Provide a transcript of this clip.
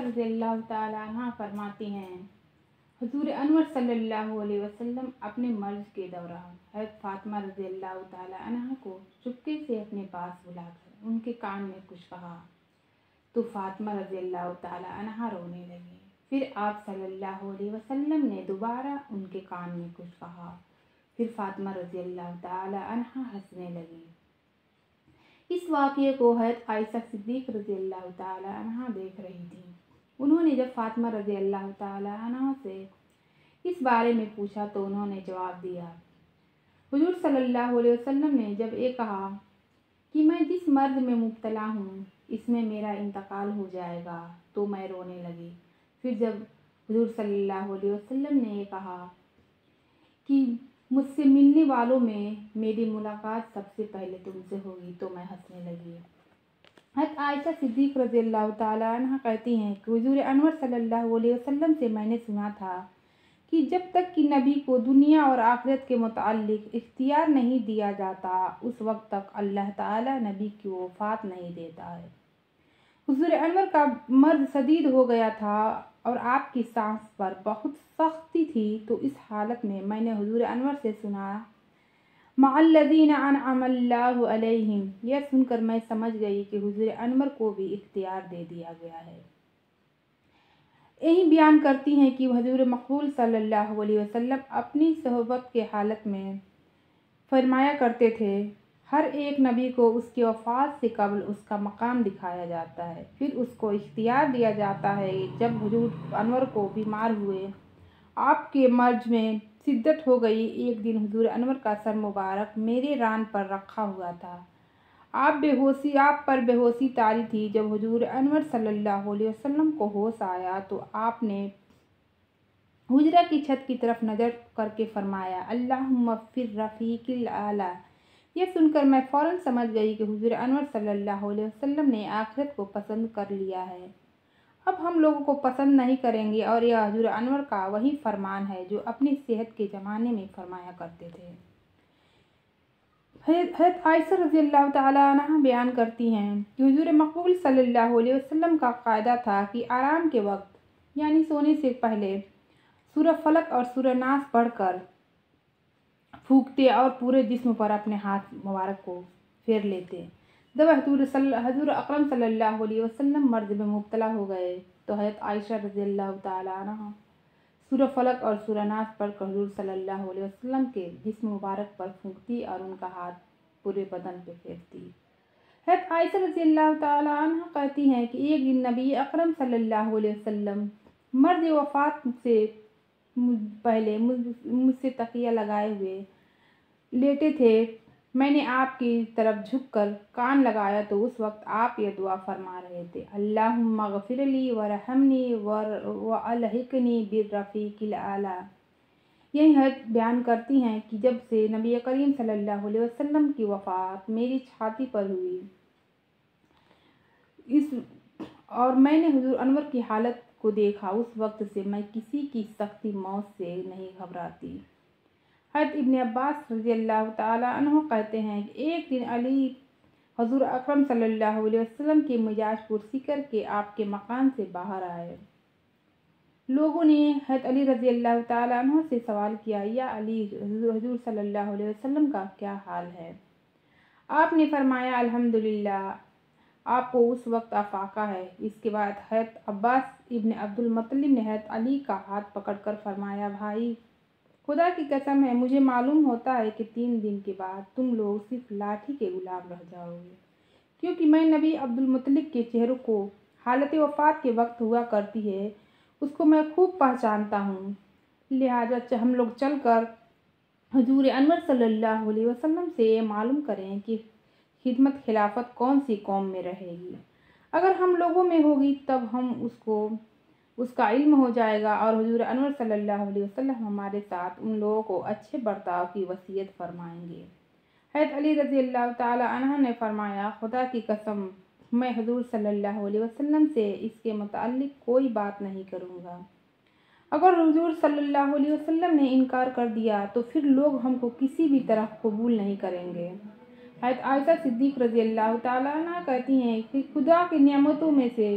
رضی اللہ تعالیٰ عنہ فرماتی ہیں، حضور انور صلی اللہ علیہ وسلم اپنے مرض کے دوران حضرت فاطمہ رضی اللہ تعالیٰ عنہ کو چپکے سے اپنے پاس بلا کر ان کے کان میں کچھ کہا تو فاطمہ رضی اللہ تعالیٰ عنہ رونے لگی۔ پھر آپ صلی اللہ علیہ وسلم نے دوبارہ ان کے کان میں کچھ کہا، پھر فاطمہ رضی اللہ تعالیٰ عنہ ہنسنے لگی۔ اس واقعے کو حضرت عائشہ صدیق رضی اللہ تعالیٰ عنہ دیکھ رہی تھیں۔ انہوں نے جب فاطمہ رضی اللہ تعالیٰ عنہ سے اس بارے میں پوچھا تو انہوں نے جواب دیا۔ حضور صلی اللہ علیہ وسلم نے جب یہ کہا کہ میں جس مرض میں مبتلا ہوں اس میں میرا انتقال ہو جائے گا تو میں رونے لگی۔ پھر جب حضور صلی اللہ علیہ وسلم نے یہ کہا کہ مجھ سے ملنے والوں میں میری ملاقات سب سے پہلے تم سے ہوگی تو میں ہنسنے لگی۔ حضرت عائشہ صدیق رضی اللہ تعالیٰ عنہ کہتی ہیں کہ حضور انور صلی اللہ علیہ وسلم سے میں نے سنا تھا کہ جب تک کہ نبی کو دنیا اور آخرت کے متعلق اختیار نہیں دیا جاتا اس وقت تک اللہ تعالیٰ نبی کو وفات نہیں دیتا ہے۔ حضور انور کا مرض شدید ہو گیا تھا اور آپ کی سانس پر بہت سختی تھی، تو اس حالت میں نے حضور انور سے سنا مع الذین انعم اللہ علیہم، یہ سن کر میں سمجھ گئی کہ حضور انور کو بھی اختیار دے دیا گیا ہے۔ یہی بیان کرتی ہیں کہ حضور مقبول صلی اللہ علیہ وسلم اپنی صحبت کے حالت میں فرمایا کرتے تھے، ہر ایک نبی کو اس کی وفات سے قبل اس کا مقام دکھایا جاتا ہے، پھر اس کو اختیار دیا جاتا ہے۔ جب حضور انور کو بیمار ہوئے، آپ کے مرض میں شدت ہو گئی، ایک دن حضور انور کا سر مبارک میرے ران پر رکھا ہوا تھا، آپ پر بے ہوشی طاری تھی۔ جب حضور انور صلی اللہ علیہ وسلم کو ہوش آیا تو آپ نے حجرہ کی چھت کی طرف نظر کر کے فرمایا اللہم اغفر رفیق الاعلیٰ۔ یہ سن کر میں فوراً سمجھ گئی کہ حضور انور صلی اللہ علیہ وسلم نے آخرت کو پسند کر لیا ہے، اب ہم لوگوں کو پسند نہیں کریں گے، اور یہ حضور انور کا وہی فرمان ہے جو اپنی صحت کے زمانے میں فرمایا کرتے تھے۔ حضرت عائشہ رضی اللہ تعالیٰ عنہ بیان کرتی ہیں کہ حضور مقبول صلی اللہ علیہ وسلم کا قاعدہ تھا کہ آرام کے وقت یعنی سونے سے پہلے سورہ فلق اور سورہ ناس پڑھ کر پھونکتے اور پورے جسم پر اپنے ہاتھ مبارک کو پھیر لیتے۔ جب حضور اکرم صلی اللہ علیہ وسلم مرض میں مبتلا ہو گئے تو حضرت عائشہ رضی اللہ تعالیٰ عنہ سورہ فلق اور سورہ ناس پڑھ کر حضور صلی اللہ علیہ وسلم کے جسم مبارک پر پھونکتی اور ان کا ہاتھ پورے بدن پہ پھیرتی۔ حضرت عائشہ رضی اللہ تعالیٰ عنہ کہتی ہیں کہ ایک دن نبی اکرم صلی اللہ علیہ وسلم مرض وفات سے پہلے مجھ سے تکیہ لگائے ہوئے لیٹے تھے، میں نے آپ کی طرف جھک کر کان لگایا تو اس وقت آپ یہ دعا فرما رہے تھے اللہم اغفر لی ورحمنی والحقنی بالرفیق الاعلیٰ۔ یہی حضرت بیان کرتی ہیں کہ جب سے نبی کریم صلی اللہ علیہ وسلم کی وفات میری چھاتی پر ہوئی اور میں نے حضور انور کی حالت کو دیکھا، اس وقت سے میں کسی کی سختی موت سے نہیں گھبراتی۔ حضرت ابن عباس رضی اللہ تعالیٰ عنہ کہتے ہیں کہ ایک دن علی حضور اکرم صلی اللہ علیہ وسلم کی مزاج پرسی کر کے آپ کے مکان سے باہر آئے۔ لوگوں نے حضرت علی رضی اللہ تعالیٰ عنہ سے سوال کیا یا علی، حضور صلی اللہ علیہ وسلم کا کیا حال ہے؟ آپ نے فرمایا الحمدللہ، آپ کو اس وقت افاقہ ہے۔ اس کے بعد حضرت عباس ابن عبد المطلب نے حضرت علی کا ہاتھ پکڑ کر فرمایا بھائی، خدا کی قسم ہے مجھے معلوم ہوتا ہے کہ 3 دن کے بعد تم لوگ صرف لاٹھی کے غلام رہ جاؤ گے، کیونکہ میں نبی عبد المطلب کے چہرے کو حالت وفات کے وقت ہوا کرتی ہے اس کو میں خوب پہچانتا ہوں، لہٰذا ہم لوگ چل کر حضور انور صلی اللہ علیہ وسلم سے یہ معلوم کریں کہ خدمت خلافت کون سی قوم میں رہے گی، اگر ہم لوگوں میں ہوگی تب ہم اس کا علم ہو جائے گا، اور حضور انور صلی اللہ علیہ وسلم ہمارے ساتھ ان لوگوں کو اچھے برتاؤ کی وصیت فرمائیں گے۔ حضرت علی رضی اللہ تعالیٰ عنہ نے فرمایا خدا کی قسم میں حضور صلی اللہ علیہ وسلم سے اس کے متعلق کوئی بات نہیں کروں گا، اگر حضور صلی اللہ علیہ وسلم نے انکار کر دیا تو پھر لوگ ہم کو کسی بھی طرح قبول نہیں کریں گے۔ حضرت عائشہ صدیق رضی اللہ تعالیٰ عنہ کہتی ہیں کہ خدا کی نعمتوں میں سے